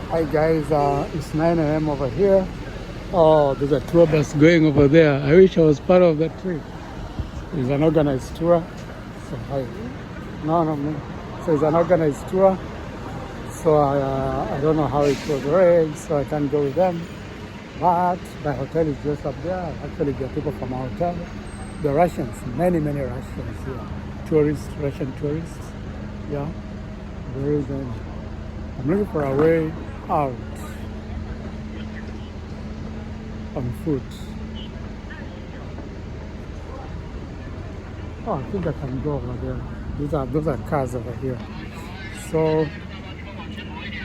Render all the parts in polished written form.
Hi guys, it's 9 a.m. over here. Oh, there's a tour bus going over there. I wish I was part of that trip. It's an organized tour. So hi. No. So it's an organized tour. So I don't know how it was arranged, so I can't go with them. But my hotel is just up there. Actually, there are people from our hotel. The Russians, many Russians here. Tourists, Russian tourists. Yeah, very many. I'm looking for a way out on foot. Oh, I think I can go over there. Those are cars over here. So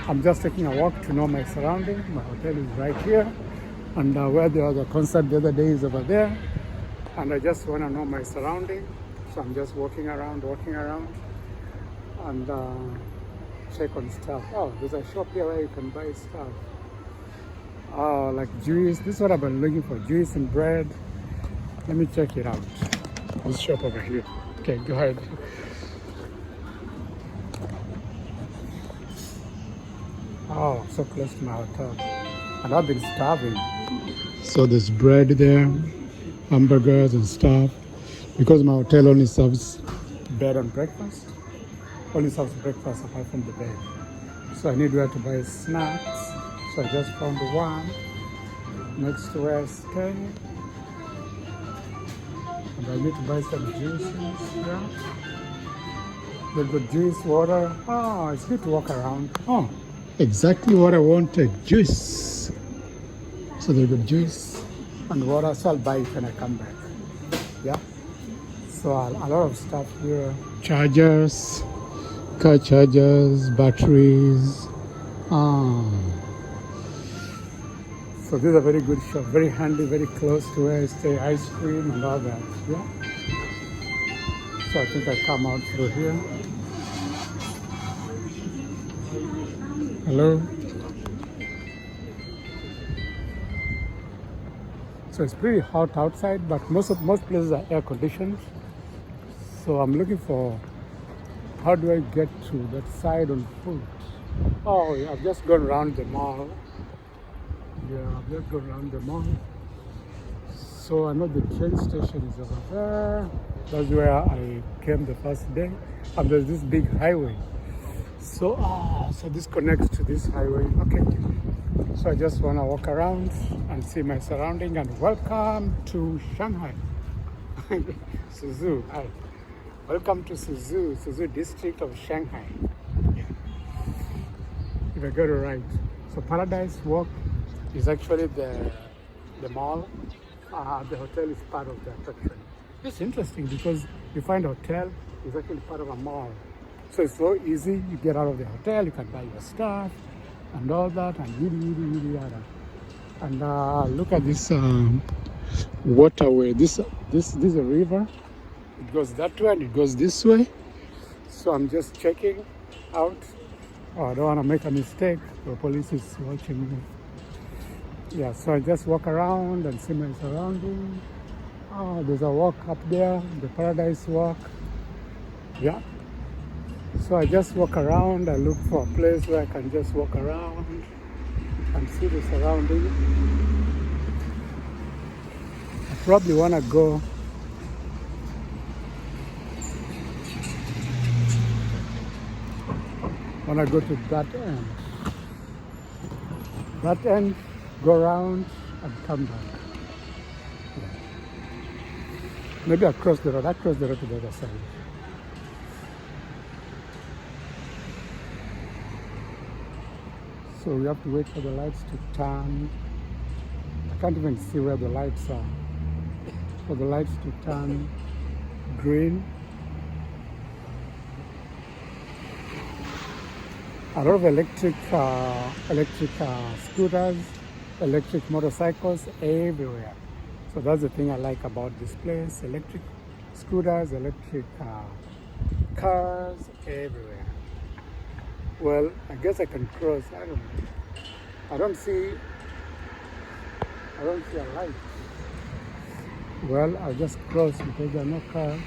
I'm just taking a walk to know my surroundings. My hotel is right here, and where there was a concert the other day is over there. And I just want to know my surroundings. So I'm just walking around, and check on stuff. Oh, there's a shop here where you can buy stuff. Oh, like juice. This is what I've been looking for, juice and bread. Let me check it out. This shop over here. Okay, go ahead. Oh, so close to my hotel. And I've been starving. So there's bread there, hamburgers and stuff. Because my hotel only serves bed and breakfast. Only serves breakfast apart from the bed. So I need where to buy snacks. So I just found one next to where I stay. And I need to buy some juices. Yeah. They've got juice, water. Oh, it's good to walk around. Oh, exactly what I wanted, juice. So they've got juice and water, so I'll buy it when I come back. Yeah. So a lot of stuff here. Chargers, car chargers, batteries. So this is a very good shop, very handy, very close to where I stay, ice cream and all that. Yeah. So I think I come out through here. Hello. So it's pretty hot outside, but most places are air conditioned. So I'm looking for how do I get to that side on foot. Oh, yeah, I've just gone around the mall. Yeah, I've just gone around the mall. So I know the train station is over there. That's where I came the first day. And there's this big highway. So this connects to this highway. Okay. So I just want to walk around and see my surrounding, and welcome to Shanghai. SUZHOU. Hi. Welcome to SUZHOU district of Shanghai. Yeah. If I go to right. So Paradise Walk is actually the mall. The hotel is part of the attraction. It's interesting because you find a hotel is actually part of a mall. So it's so easy. You get out of the hotel, you can buy your stuff and all that, and really. And look at this waterway. This is a river. It goes that way and it goes this way. So I'm just checking out. Oh, I don't want to make a mistake. The police is watching me. Yeah, so I just walk around and see my surroundings. Oh, there's a walk up there, the Paradise Walk. Yeah. So I just walk around. I look for a place where I can just walk around and see the surroundings. I probably want to go to that end. That end, go around and come back. Yeah. Maybe across the road. Across the road to the other side. So we have to wait for the lights to turn. I can't even see where the lights are. For the lights to turn green. A lot of electric scooters, electric motorcycles everywhere. So that's the thing I like about this place. Electric scooters, electric cars everywhere. Well, I guess I can cross. I don't know. I don't see a light. Well, I'll just cross because there are no cars.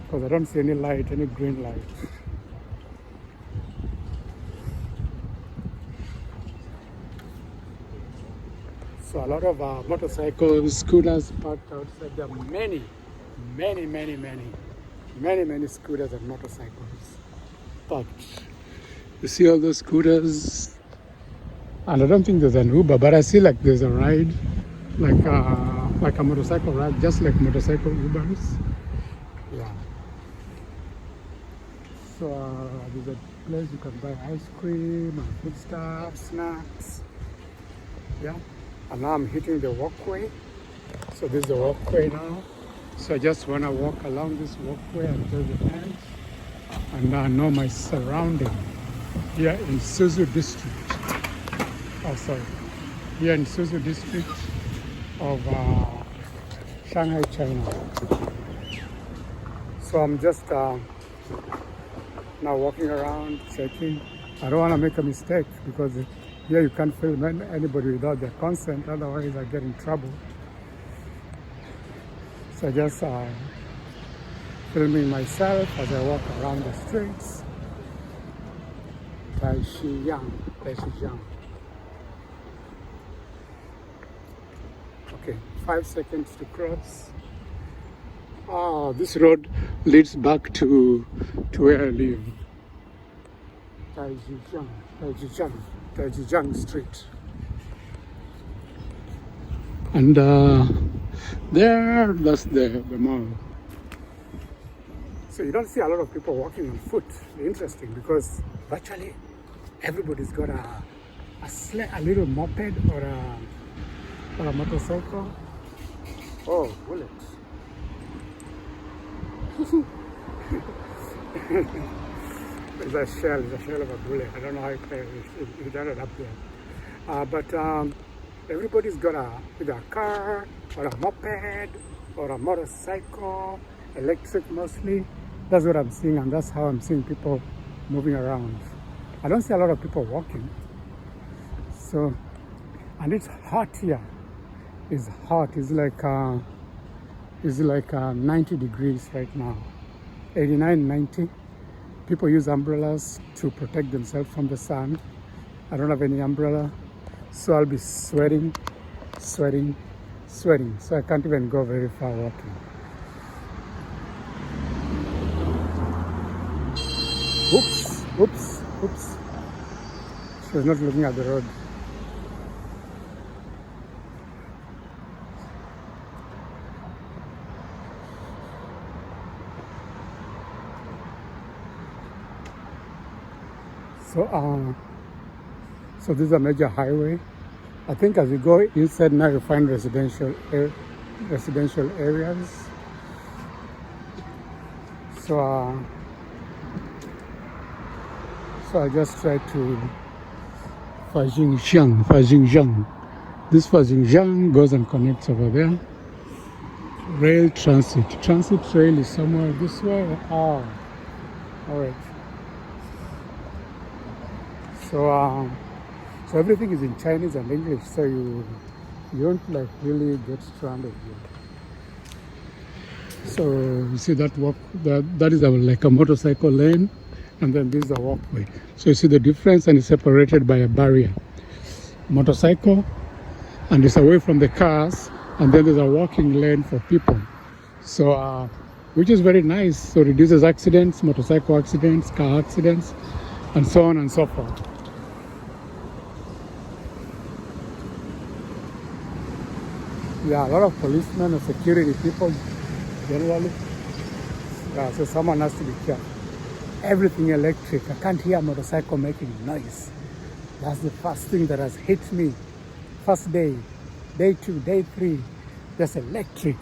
Because I don't see any light, any green light. So a lot of motorcycles, scooters parked outside. There are many scooters and motorcycles parked. You see all those scooters? And I don't think there's an Uber, but I see like there's a ride, like a motorcycle ride, just like motorcycle Ubers. Yeah. So there's a place you can buy ice cream and food stuff, snacks. Yeah. And now I'm hitting the walkway. So this is the walkway now. So I just want to walk along this walkway until the end. And I know my surrounding here in SUZHOU district. Oh, sorry. Here in SUZHOU district of Shanghai, China. So I'm just now walking around, checking. I don't want to make a mistake because here you can't film anybody without their consent, otherwise I get in trouble. So I just filming myself as I walk around the streets. Taishiyang. Okay, 5 seconds to cross. This road leads back to where I live. Taishiyang Street. And that's the mall. So you don't see a lot of people walking on foot. Interesting, because virtually everybody's got a little moped or a motorcycle. Oh, bullets. It's a shell of a bullet. I don't know how it ended up there. But everybody's got either a car or a moped or a motorcycle, electric mostly. That's what I'm seeing, and that's how I'm seeing people moving around. I don't see a lot of people walking. So, and it's hot here. It's hot. It's like 90 degrees right now. 89, 90. People use umbrellas to protect themselves from the sun. I don't have any umbrella, so I'll be sweating. So I can't even go very far walking. Oops. She was not looking at the road. So this is a major highway. I think as you go inside now, you find residential areas. So I just try to Fazingjiang. This Fazingjiang goes and connects over there. Rail transit. Transit rail is somewhere this way. All right. So everything is in Chinese and English, so you don't like really get stranded here. So you see that that is like a motorcycle lane, and then this is a walkway. So you see the difference, and it's separated by a barrier. Motorcycle, and it's away from the cars, and then there's a walking lane for people. So which is very nice. So reduces accidents, motorcycle accidents, car accidents, and so on and so forth. Yeah, a lot of policemen and security people generally. Yeah, so someone has to be careful. Everything electric. I can't hear a motorcycle making noise. That's the first thing that has hit me. First day, day 2, day 3. Just electric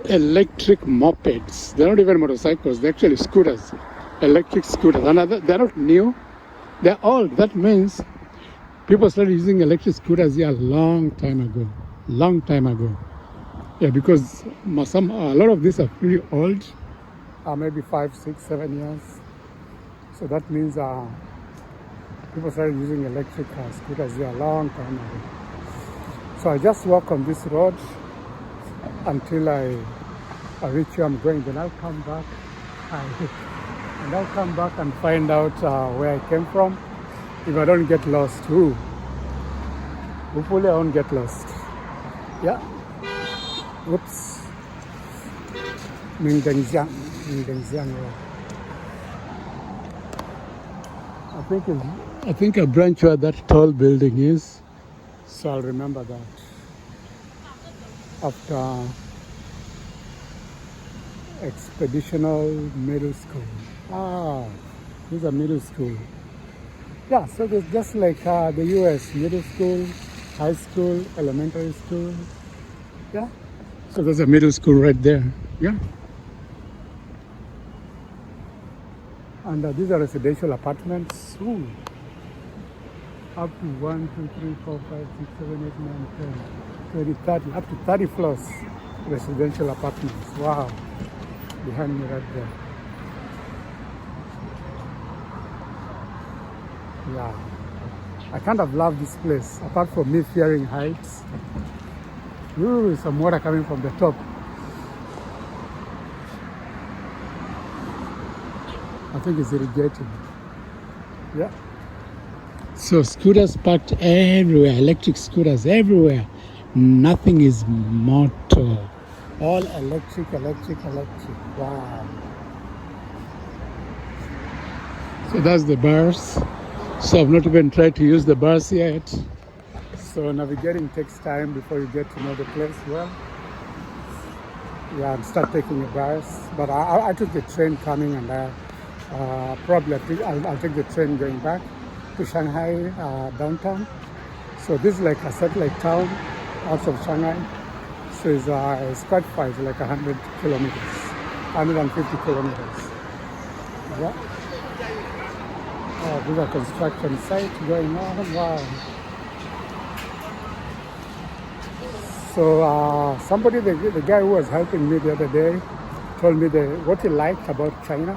mopeds. They're not even motorcycles. They're actually scooters. Electric scooters. And they're not new. They're old. That means people started using electric scooters here a long time ago. Yeah, because a lot of these are pretty old, maybe 5, 6, 7 years. So that means people started using electric scooters here a long time ago. So I just walk on this road until I reach where I'm going. Then I'll come back and find out where I came from, if I don't get lost too. Hopefully I won't get lost. Yeah. Oops. Mingdengjiang Road. I think a branch where that tall building is, so I'll remember that after Expeditional Middle School. Ah, this is a middle school. Yeah, so it's just like the US, middle school, high school, elementary school. Yeah, so there's a middle school right there. Yeah. And these are residential apartments. Ooh. Up to 1, 2, 3, 4, 5, 6, 7, 8, 9, 10, 20, 30, up to 30 floors residential apartments. Wow. Behind me right there. Yeah. I kind of love this place, apart from me fearing heights. Ooh, some water coming from the top. I think it's irrigated. Yeah. So scooters parked everywhere, electric scooters everywhere. Nothing is motor. All electric. Wow. So that's the bars. So I've not even tried to use the bars yet. So navigating takes time before you get to know the place well. Yeah, and start taking the bars. But I took the train coming, and probably I'll take the train going back to Shanghai downtown. So this is like a satellite town out of Shanghai. So it's quite far. It's like 100 kilometers, 150 kilometers. Yeah. Oh, there's a construction site going on. Wow. So somebody, the guy who was helping me the other day, told me what he liked about China,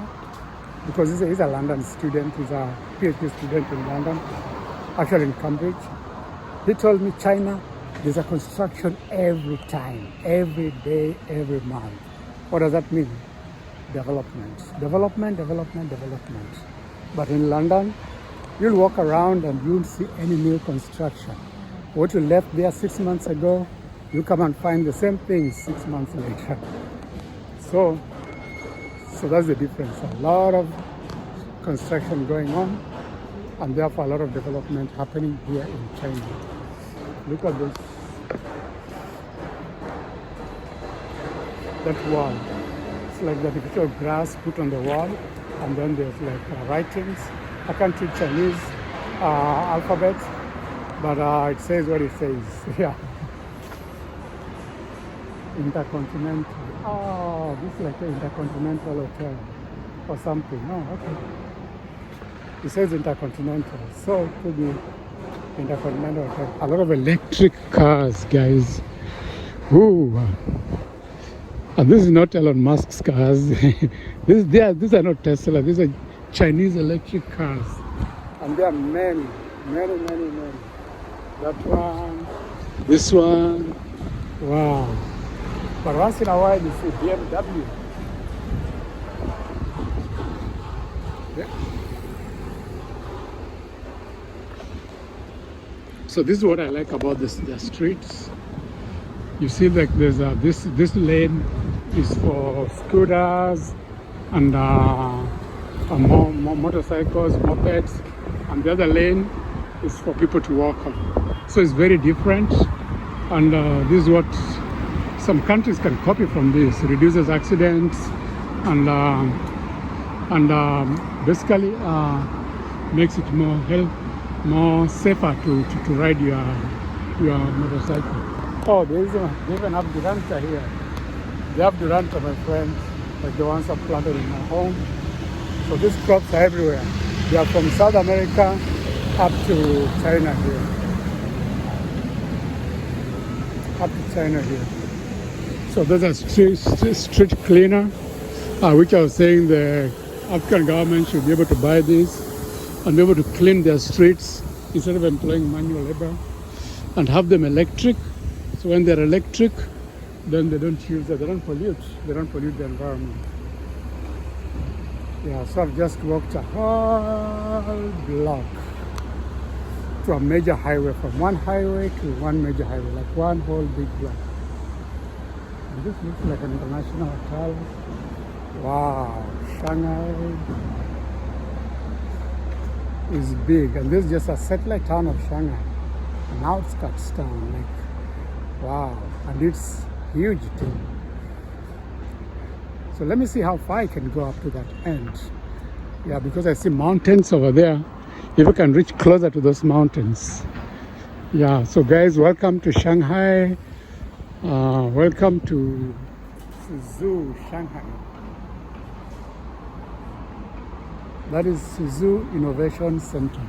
because he's a London student. He's a PhD student in London, actually in Cambridge. He told me China, there's a construction every time, every day, every month. What does that mean? Development. But in London, you'll walk around and you won't see any new construction. What you left there 6 months ago, you come and find the same thing 6 months later. So that's the difference. A lot of construction going on, and therefore a lot of development happening here in China. Look at this. That wall. It's like the artificial grass put on the wall, and then there's like writings. I can't read Chinese alphabet, but it says what it says. Yeah. Intercontinental. Oh, this is like an Intercontinental Hotel or something. No, okay. It says Intercontinental, so it could be Intercontinental Hotel. A lot of electric cars, guys. Ooh. And this is not Elon Musk's cars. These are not Tesla. These are Chinese electric cars. And there are many. That one, this one. Wow. But once in a while you see BMW. Yeah. So this is what I like about the streets. You see, like there's this lane is for scooters and motorcycles, mopeds, and the other lane is for people to walk on. So it's very different, and this is what some countries can copy from this. It reduces accidents and basically makes it more safer to ride your motorcycle. Oh, they even have Duranta here. They have Duranta, my friends, like the ones I've planted in my home. So these crops are everywhere. They are from South America up to China here. So there's a street cleaner, which I was saying the African government should be able to buy this and be able to clean their streets instead of employing manual labor and have them electric. So when they're electric, then they don't pollute the environment. Yeah, so I've just walked a whole block to a major highway, from one highway to one major highway, like one whole big block. And this looks like an international hotel. Wow, Shanghai is big, and this is just a satellite town of Shanghai, an outskirts town. Like, wow, and it's huge too. So let me see how far I can go up to that end. Yeah, because I see mountains over there. If I can reach closer to those mountains. Yeah, so guys, welcome to Shanghai. Welcome to SUZHOU, Shanghai. That is SUZHOU Innovation Center.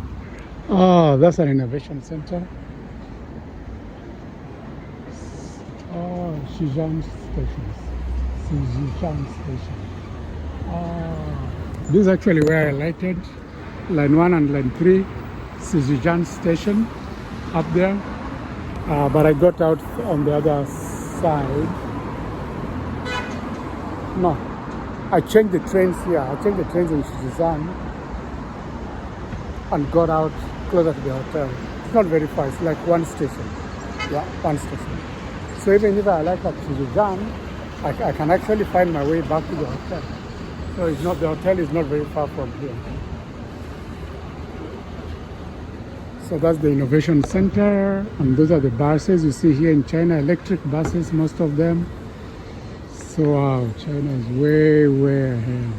Oh, that's an innovation center. Oh, SUZHOU stations. SUZHOU station. Oh, this is actually where I lighted. Line 1 and line 3, SUZHOU station up there. But I got out on the other side. No, I changed the trains here. I changed the trains in SUZHOU and got out closer to the hotel. It's not very far, it's like one station. Yeah, one station. So even if I like at SUZHOU, I can actually find my way back to the hotel. So it's not, the hotel is not very far from here. So that's the Innovation Center, and those are the buses you see here in China, electric buses, most of them. So wow, China is way, way ahead.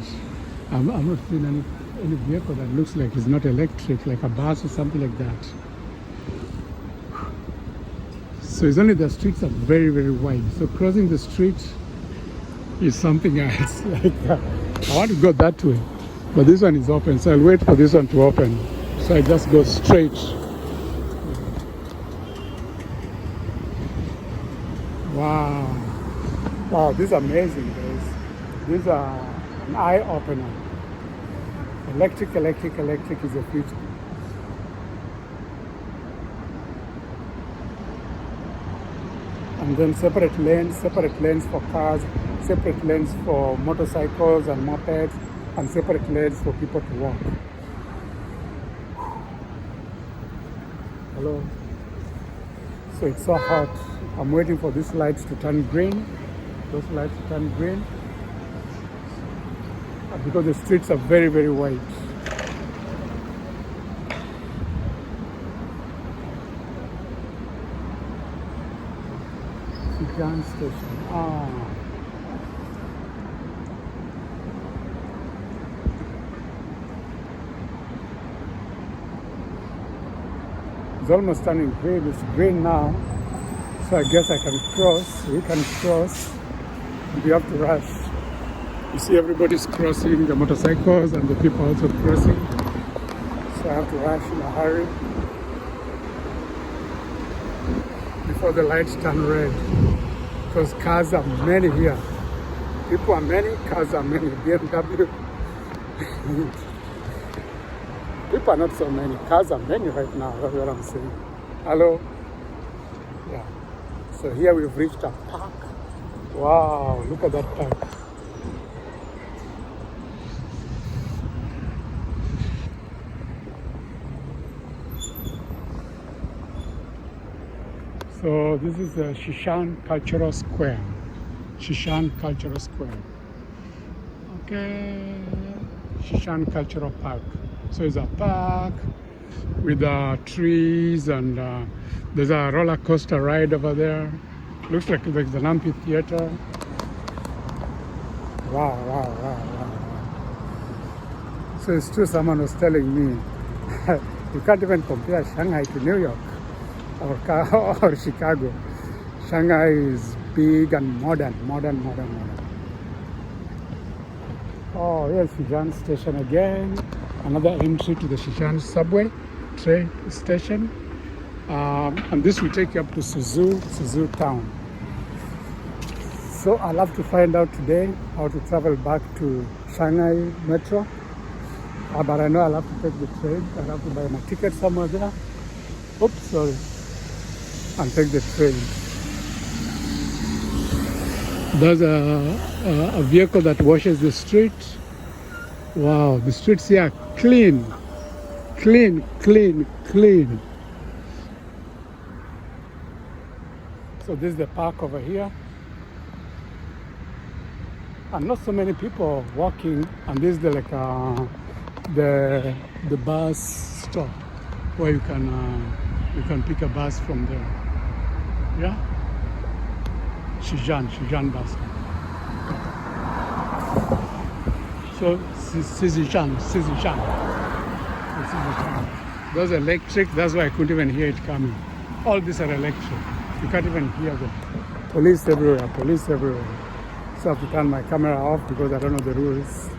I'm not seeing any vehicle that looks like it's not electric, like a bus or something like that. So it's only the streets are very, very wide. So crossing the street is something else. Like I want to go that way, but this one is open, so I'll wait for this one to open. So I just go straight. Wow. Wow, this is amazing, guys. These are an eye-opener. Electric is the future. And then separate lanes for cars, separate lanes for motorcycles and mopeds, and separate lanes for people to walk. Hello. So it's so hot. I'm waiting for these lights to turn green. Those lights to turn green. Because the streets are very, very wide. Gun station. It's almost turning green. It's green now. So I guess I can cross. We can cross. We have to rush. You see everybody's crossing, the motorcycles and the people also crossing. So I have to rush in a hurry before the lights turn red. Because cars are many here. People are many, cars are many. BMW. People are not so many. Cars are many right now. That's what I'm saying. Hello? Yeah. So here we've reached a park. Wow, look at that park. So this is the SUZHOU Cultural Square. SUZHOU Cultural Square. Okay. SUZHOU Cultural Park. So it's a park with trees, and there's a roller coaster ride over there. Looks like there's an amphitheater. Wow. So it's true, someone was telling me, you can't even compare Shanghai to New York or Chicago. Shanghai is big and modern. Oh, here's SUZHOU station again. Another entry to the SUZHOU subway train station. And this will take you up to SUZHOU town. So I'll have to find out today how to travel back to Shanghai Metro. But I know I'll have to take the train. I'll have to buy my ticket somewhere there. Oops, sorry. And take the train. There's a vehicle that washes the street. Wow, the streets here are clean. So this is the park over here. And not so many people walking. And this is the the bus stop where you can pick a bus from there. Yeah, SUZHOU bus stop. So SUZHOU. Those are electric. That's why I couldn't even hear it coming. All these are electric. You can't even hear them. Police everywhere. Police everywhere. So I have to turn my camera off because I don't know the rules.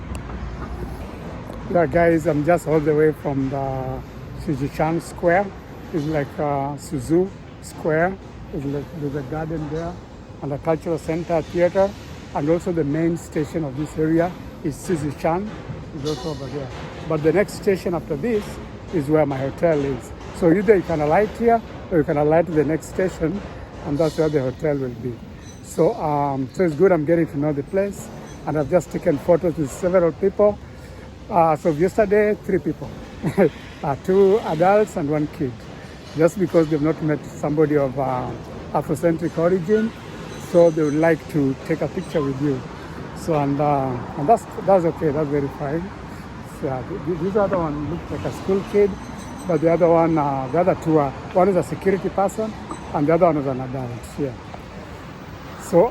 Yeah, guys, I'm just all the way from the SUZHOU Square. It's like SUZHOU Square. It's like, there's a garden there and a cultural center, theater, and also the main station of this area is SUZHOU. It's also over there. But the next station after this is where my hotel is. So either you can alight here or you can alight to the next station, and that's where the hotel will be. So, so it's good. I'm getting to know the place, and I've just taken photos with several people. So yesterday, 3 people, 2 adults and 1 kid, just because they've not met somebody of Afrocentric origin, so they would like to take a picture with you. So and that's okay. That's very fine. So, this other one looked like a school kid, but the other one, the other 2 are, one is a security person, and the other one is an adult. Yeah. So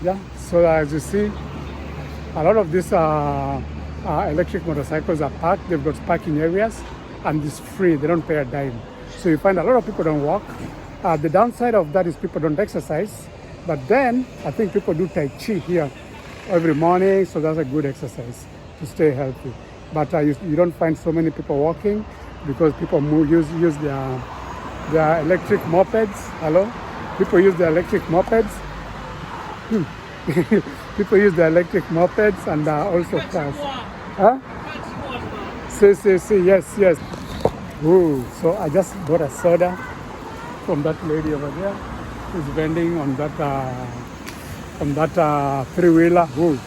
yeah. So as you see, a lot of these electric motorcycles are parked. They've got parking areas, and it's free. They don't pay a dime. So you find a lot of people don't walk. The downside of that is people don't exercise. But then I think people do Tai Chi here every morning, so that's a good exercise to stay healthy. But you don't find so many people walking because people use their electric mopeds. Hello? People use their electric mopeds. People use the electric mopeds and also cars. Huh? See, yes. Ooh, so I just bought a soda from that lady over there who's vending on that three-wheeler. Ooh,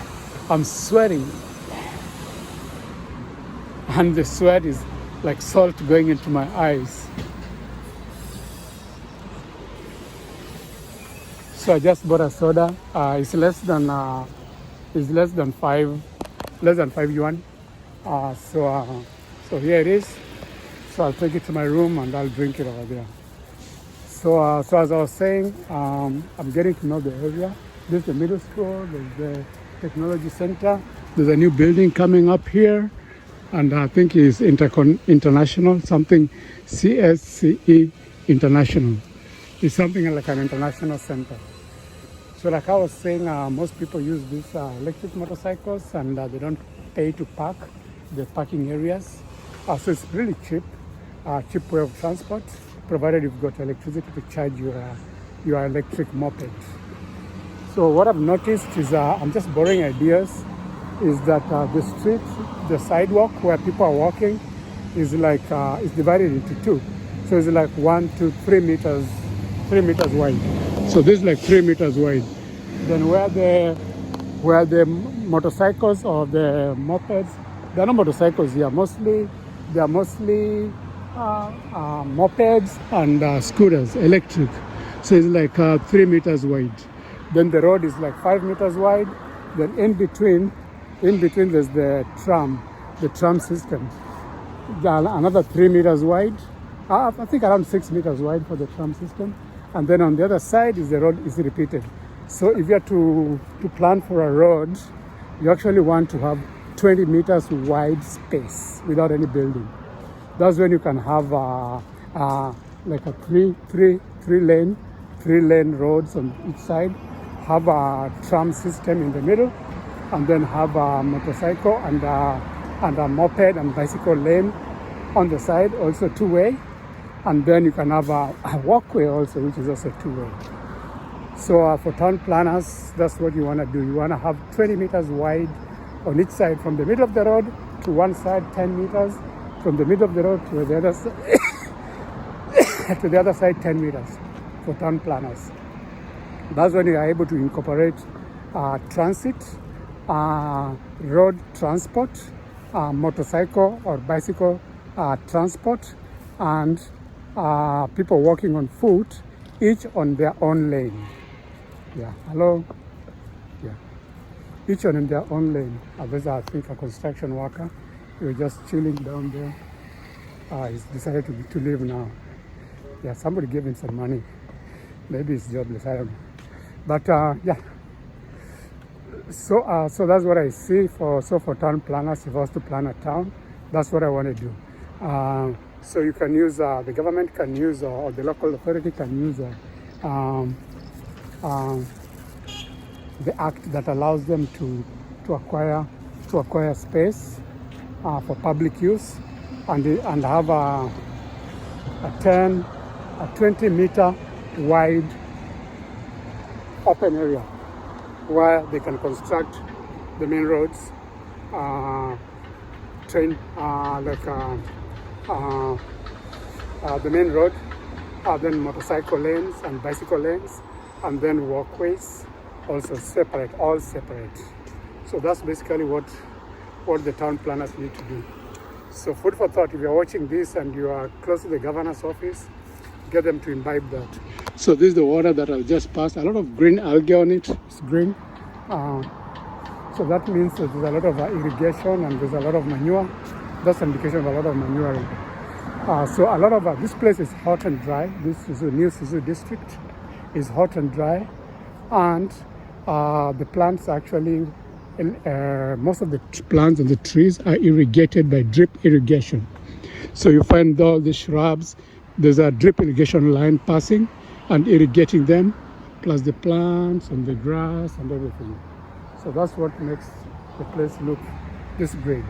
I'm sweating. And the sweat is like salt going into my eyes. So I just bought a soda. It's less than 5 yuan. So here it is. So I'll take it to my room and I'll drink it over there. So as I was saying, I'm getting to know the area. There's the middle school. There's the technology center. There's a new building coming up here, and I think it's international, something CSCE International. It's something like an international center. So like I was saying, most people use these electric motorcycles, and they don't pay to park the parking areas. So it's really cheap way of transport, provided you've got electricity to charge your electric moped. So what I've noticed is, I'm just borrowing ideas, is that the street, the sidewalk where people are walking is like, it's divided into 2. So it's like 3 meters wide. So this is like 3 meters wide. Then where the motorcycles or the mopeds, they're not motorcycles here. They are mostly mopeds and scooters, electric. So it's like 3 meters wide. Then the road is like 5 meters wide. Then in between there's the tram system. Another 3 meters wide. I think around 6 meters wide for the tram system. And then on the other side is the road is repeated. So if you are to plan for a road, you actually want to have 20 meters wide space without any building. That's when you can have like a three lane roads on each side, have a tram system in the middle, and then have a motorcycle and a moped and bicycle lane on the side, also 2-way. And then you can have a walkway also, which is also 2-way. So for town planners, that's what you want to do. You want to have 20 meters wide on each side, from the middle of the road to one side, 10 meters, from the middle of the road to the other side, to the other side, 10 meters for town planners. That's when you are able to incorporate transit, road transport, motorcycle or bicycle transport, and people walking on foot each on their own lane. Yeah, hello? Yeah. Each one in their own lane. There's, I think, a construction worker. He was just chilling down there. He's decided to leave now. Yeah, somebody gave him some money. Maybe he's jobless, I don't know. But yeah. So that's what I see for town planners. If I was to plan a town, that's what I want to do. So you can use, the government can use, or the local authority can use the act that allows them to acquire space for public use, and have a 20-meter wide open area where they can construct the main roads, the main road, then motorcycle lanes and bicycle lanes, and then walkways, also all separate. So that's basically what the town planners need to do. So food for thought, if you're watching this and you are close to the governor's office, get them to imbibe that. So this is the water that I've just passed. A lot of green algae on it. It's green. So that means that there's a lot of irrigation and there's a lot of manure. That's an indication of a lot of manuring. So a lot of this place is hot and dry. This is a new SUZHOU district. Is hot and dry, and the plants actually, most of the plants and the trees are irrigated by drip irrigation. So you find all the shrubs. There's a drip irrigation line passing and irrigating them, plus the plants and the grass and everything. So that's what makes the place look this great.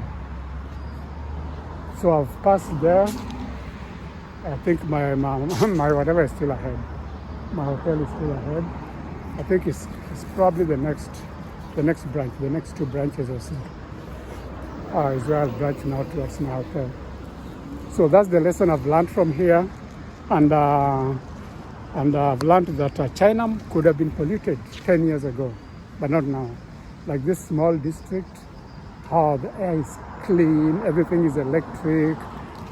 So I've passed there. I think my whatever is still ahead. My hotel is still ahead. I think it's probably the next branch, the next two branches or so. Is where I'll branch now towards my hotel. So that's the lesson I've learned from here, and I've learned that China could have been polluted 10 years ago, but not now. Like this small district, the air is clean, everything is electric,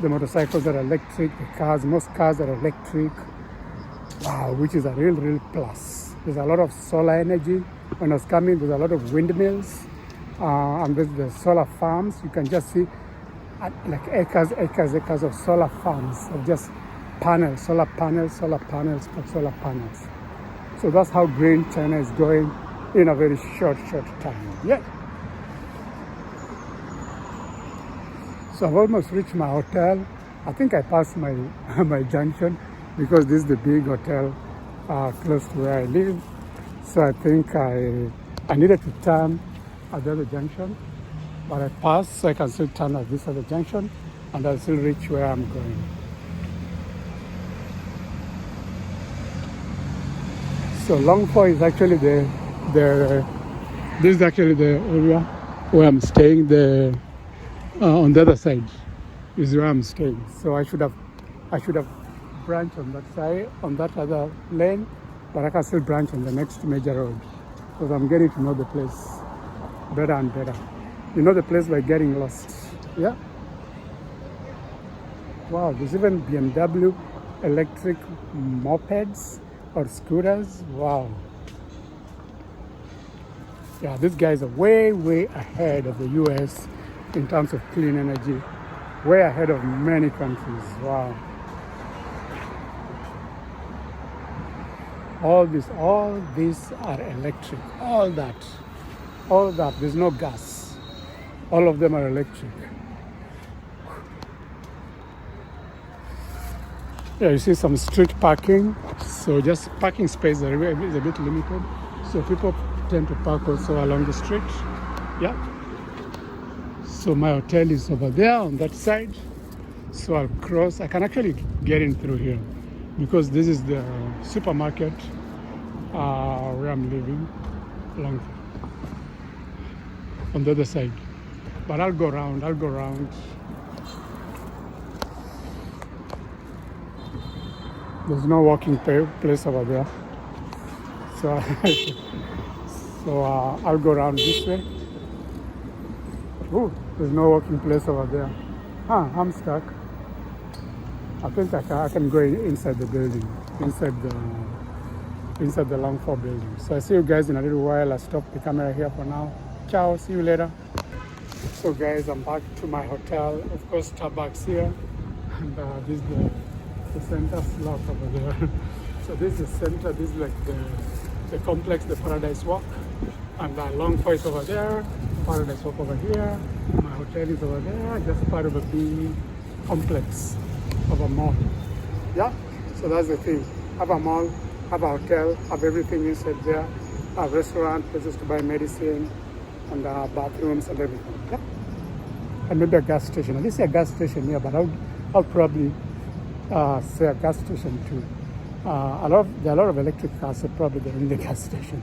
the motorcycles are electric, most cars are electric. Wow, which is a real plus. There's a lot of solar energy. When I was coming, there's a lot of windmills, and there's the solar farms. You can just see like acres of solar farms of just solar panels. So that's how green China is going in a very short time. Yeah. So I've almost reached my hotel. I think I passed my my junction, because this is the big hotel close to where I live. So I think I needed to turn at the other junction, but I passed, so I can still turn at this other junction, and I'll still reach where I'm going. So Longfo is actually this is actually the area where I'm staying. On the other side is where I'm staying. So I should have branch on that side, on that other lane, but I can still branch on the next major road, because I'm getting to know the place better and better. You know the place by getting lost. Yeah. Wow, there's even BMW electric mopeds or scooters. Wow. Yeah, these guys are way ahead of the US in terms of clean energy, way ahead of many countries. Wow. All these are electric. All that. There's no gas. All of them are electric. Yeah, you see some street parking. So just parking space is a bit limited. So people tend to park also along the street. Yeah. So my hotel is over there on that side. So I'll cross. I can actually get in through here, because this is the supermarket where I'm living, on the other side. But I'll go around. There's no walking place over there. So, I'll go around this way. Oh, there's no walking place over there. I'm stuck. I think I can go inside the building. inside the long floor building. So I see you guys in a little while. I'll stop the camera here for now. Ciao, see you later. So guys, I'm back to my hotel. Of course, Starbucks here, and this is the center slot over there. So this is the center. This is like the complex, the Paradise Walk, and Long Point over there. Paradise Walk over here. My hotel is over there, just part of a big complex of a mall. Yeah, so that's the thing. Have a mall, have a hotel, have everything inside there. Have restaurant, places to buy medicine, and bathrooms and everything. Yeah, and maybe a gas station. I didn't see a gas station here, but I'll probably say a gas station too. There are a lot of electric cars, so probably they're in the gas station.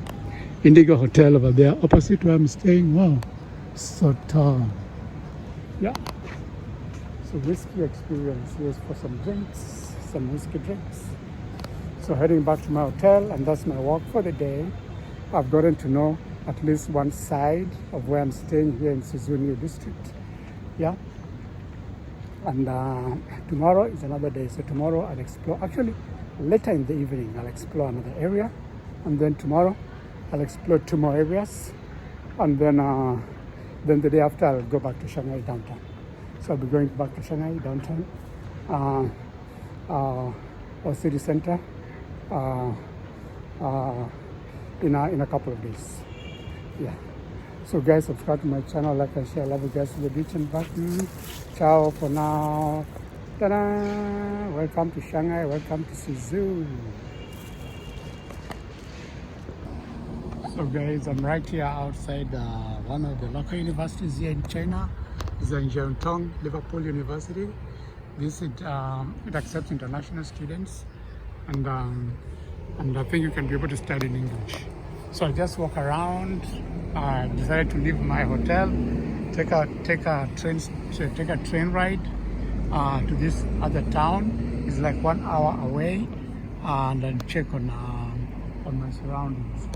Indigo Hotel over there, opposite where I'm staying. Wow, so tall. Yeah. So whiskey experience. Here's for some drinks, some whiskey drinks. So heading back to my hotel, and that's my walk for the day. I've gotten to know at least one side of where I'm staying here in SUZHOU district. Yeah. And tomorrow is another day. So tomorrow I'll explore. Actually, later in the evening I'll explore another area, and then tomorrow I'll explore 2 more areas, and then the day after I'll go back to Shanghai downtown. So I'll be going back to Shanghai downtown, or city center, in a couple of days. Yeah. So guys, subscribe to my channel, like and share. Love you guys to the beach and back. Ciao for now. Ta-da! Welcome to Shanghai. Welcome to SUZHOU. So guys, I'm right here outside one of the local universities here in China. It's in Zhejiang, Liverpool University. It accepts international students, and I think you can be able to study in English. So I just walk around. I decided to leave my hotel, take a train ride to this other town. It's like 1 hour away, and then check on my surroundings.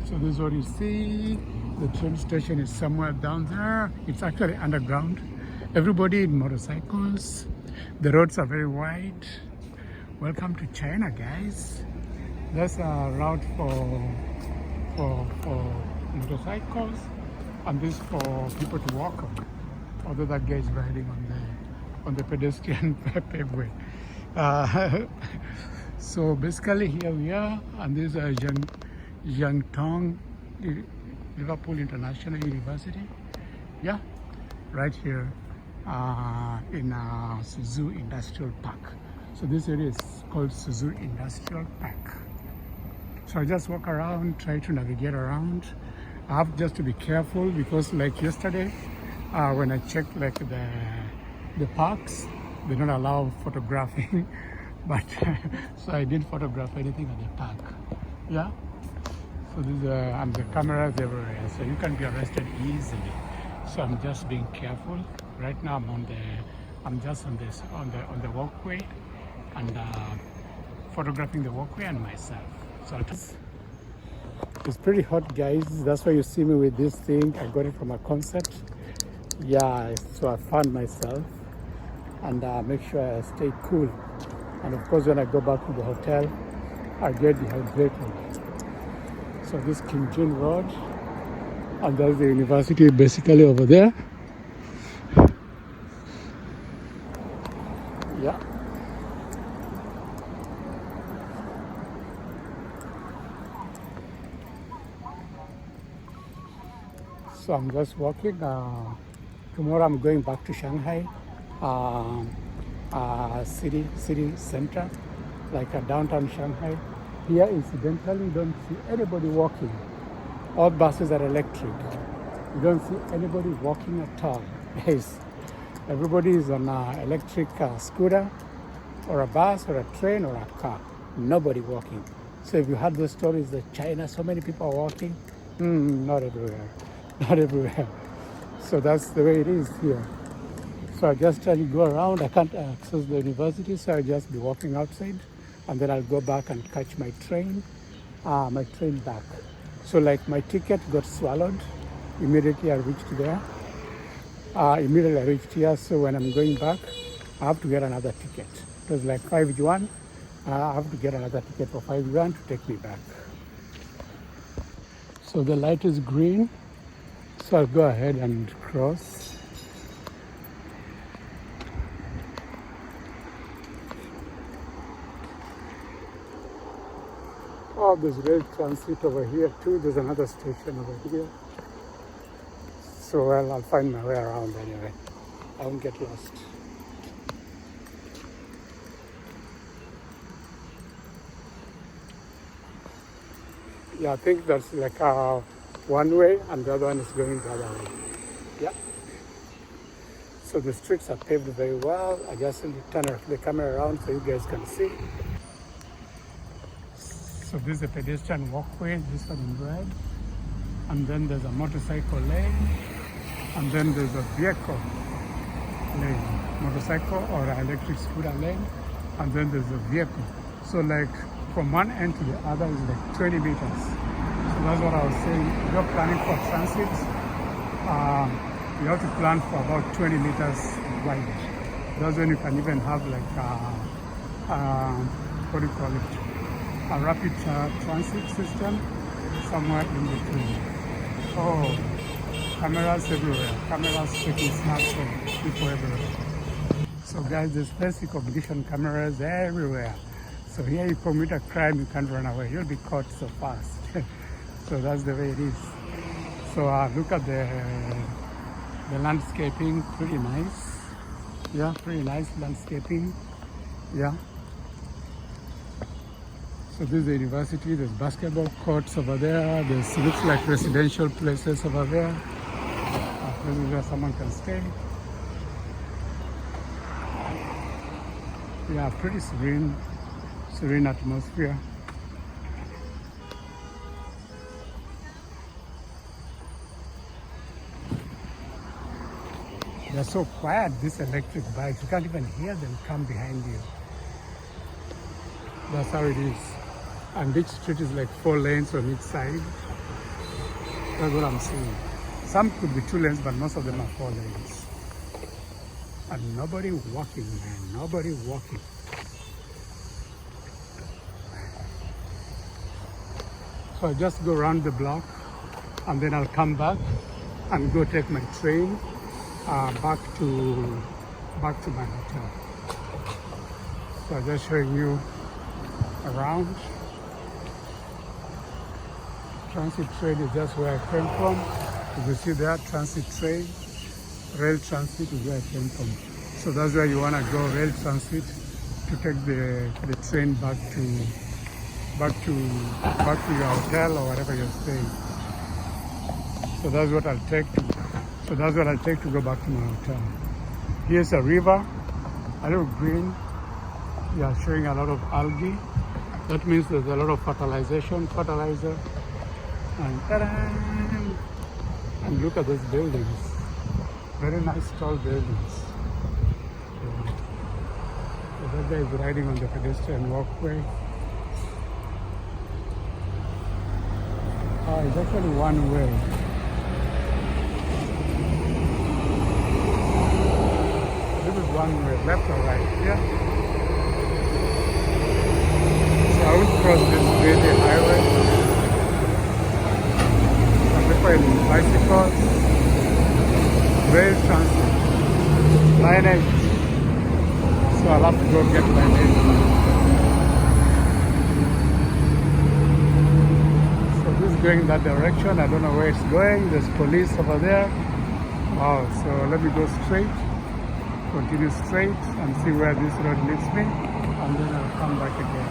So this is what you see. The train station is somewhere down there. It's actually underground. Everybody in motorcycles. The roads are very wide. Welcome to China, guys. That's a route for motorcycles, and this for people to walk on. Although that guy is riding on the pedestrian paveway. So basically here we are, and this is Zhejiang Liverpool International University. Yeah, right here in SUZHOU Industrial Park. So this area is called SUZHOU Industrial Park. So I just walk around, try to navigate around. I have just to be careful because like yesterday, when I checked like the parks, they don't allow photographing, but so I didn't photograph anything at the park. Yeah. So and the cameras everywhere, so you can be arrested easily. So I'm just being careful. Right now I'm just on the walkway, and photographing the walkway and myself. So it's pretty hot, guys. That's why you see me with this thing. I got it from a concert. Yeah, so I found myself, and make sure I stay cool. And of course, when I go back to the hotel, I get dehydrated. So this Kim Jin Road, and that's the university basically over there. Yeah. So I'm just walking. Tomorrow I'm going back to Shanghai city center, like downtown Shanghai. Here, incidentally, you don't see anybody walking. All buses are electric. You don't see anybody walking at all. Yes, everybody is on an electric scooter, or a bus, or a train, or a car. Nobody walking. So if you heard those stories that China, so many people are walking, not everywhere. Not everywhere. So that's the way it is here. So I just try to go around. I can't access the university, so I'll just be walking outside, and then I'll go back and catch my train back. So like my ticket got swallowed. Immediately I reached there. Immediately I reached here, so when I'm going back, I have to get another ticket. It was like 5 yuan, I have to get another ticket for $5 to take me back. So the light is green, so I'll go ahead and cross. Oh, there's rail transit over here too. There's another station over here. So well, I'll find my way around anyway. I won't get lost. Yeah, I think that's like one way and the other one is going the other way. Yeah. So the streets are paved very well. I just need to turn the camera around so you guys can see. So this is a pedestrian walkway, this one in red. And then there's a motorcycle lane. And then there's a vehicle lane, motorcycle or electric scooter lane. And then there's a vehicle. So like from one end to the other is like 20 meters. So that's what I was saying. If you're planning for transit, you have to plan for about 20 meters wide. That's when you can even have like what do you call it? A rapid transit system somewhere in between. Oh, cameras everywhere. Cameras taking snaps of people everywhere. So guys, there's basic competition cameras everywhere. So here you commit a crime, you can't run away. You'll be caught so fast. So that's the way it is. So look at the landscaping, pretty nice. Yeah, pretty nice landscaping. Yeah. So this is the university. There's basketball courts over there. There's looks like residential places over there. This is where someone can stay. Yeah, pretty serene atmosphere. They're so quiet, these electric bikes. You can't even hear them come behind you. That's how it is. And each street is like 4 lanes on each side. That's what I'm saying. Some could be 2 lanes, but most of them are 4 lanes. And nobody walking, man. Nobody walking. So I just go around the block and then I'll come back and go take my train back to my hotel. So I'm just showing you around. Transit train is just where I came from. As you see there, transit train, rail transit is where I came from. So that's where you want to go, rail transit, to take the train back to your hotel or wherever you're staying. So that's what I'll take to go back to my hotel. Here's a river, a little green. Yeah, showing a lot of algae. That means there's a lot of fertilizer. And ta-da! And look at those buildings. Very nice tall buildings. Yeah. So that guy is riding on the pedestrian walkway. Oh, it's actually one way. This is one way, left or right, yeah? So I will cross this busy highway. And before bicycles, rail transit, line 8. So I'll have to go get line 8. So this is going that direction. I don't know where it's going. There's police over there. Wow, so let me go straight, continue straight and see where this road leads me, and then I'll come back again.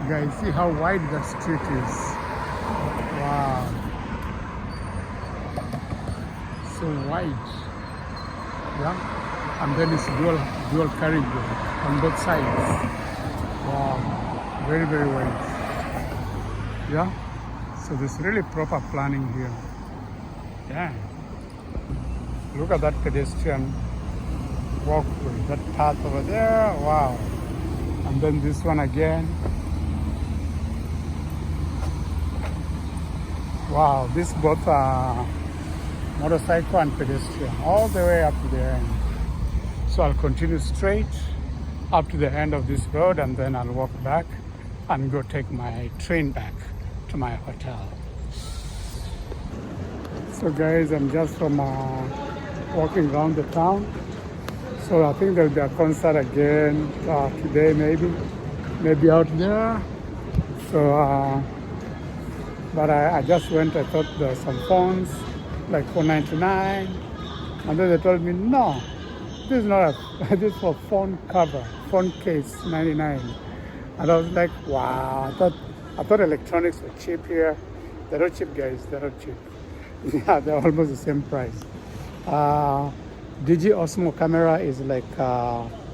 Guys, see how wide that street is. Wow. So wide. Yeah? And then it's dual carriageway on both sides. Wow. Very, very wide. Yeah? So there's really proper planning here. Yeah. Look at that pedestrian walkway, that path over there. Wow. And then this one again. Wow, this both are motorcycle and pedestrian all the way up to the end. So I'll continue straight up to the end of this road, and then I'll walk back and go take my train back to my hotel. So guys, I'm just from walking around the town. So I think there'll be a concert again today, maybe out there. So, but I just went. I thought there were some phones, like $4.99, and then they told me no, this is not a. This is for phone cover, phone case, $99. And I was like, wow. I thought electronics were cheap here. They're not cheap, guys. They're not cheap. Yeah, they're almost the same price. Digi Osmo camera is like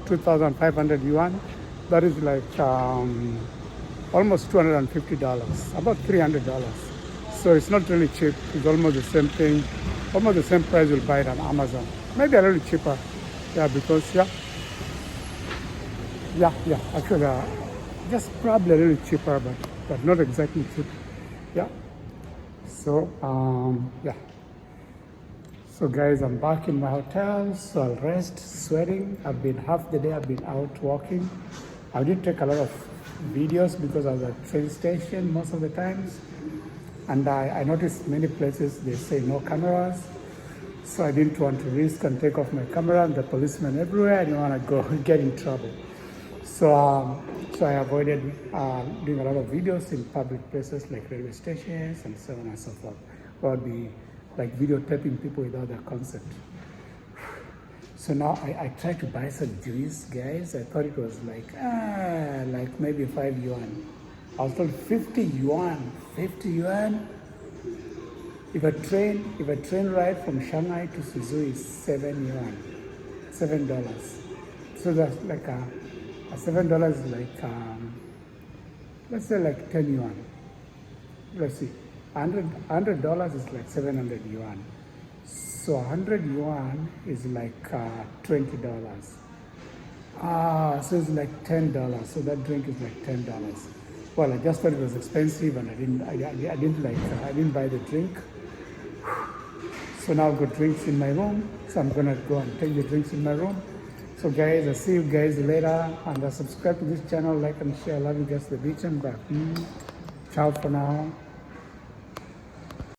2,500 yuan. That is like almost $250, about $300. So it's not really cheap. It's almost the same thing, almost the same price you'll buy it on Amazon. Maybe a little cheaper. Yeah, because actually, just probably a little cheaper, but not exactly cheap. Yeah. So yeah. So guys, I'm back in my hotel, so I'll rest, sweating. I've been half the day, I've been out walking. I did take a lot of videos because I was at the train station most of the times. And I noticed many places they say no cameras. So I didn't want to risk and take off my camera, and the policemen everywhere. I didn't want to go get in trouble. So, so I avoided doing a lot of videos in public places like railway stations and so on and so forth. Or I'd be like videotaping people without their consent. So now I tried to buy some juice, guys. I thought it was like maybe 5 yuan. I was told 50 yuan. 50 yuan? If a train ride from Shanghai to SUZHOU is 7 yuan, $7. So that's like a $7 is like let's say like 10 yuan. Let's see, $100 is like 700 yuan. So 100 yuan is like $20. So it's like $10. So that drink is like $10. Well, I just thought it was expensive, and I didn't buy the drink. So now I've got drinks in my room. So I'm gonna go and take the drinks in my room. So guys, I'll see you guys later, and subscribe to this channel, like and share. I love you guys to the beach and back. Ciao for now.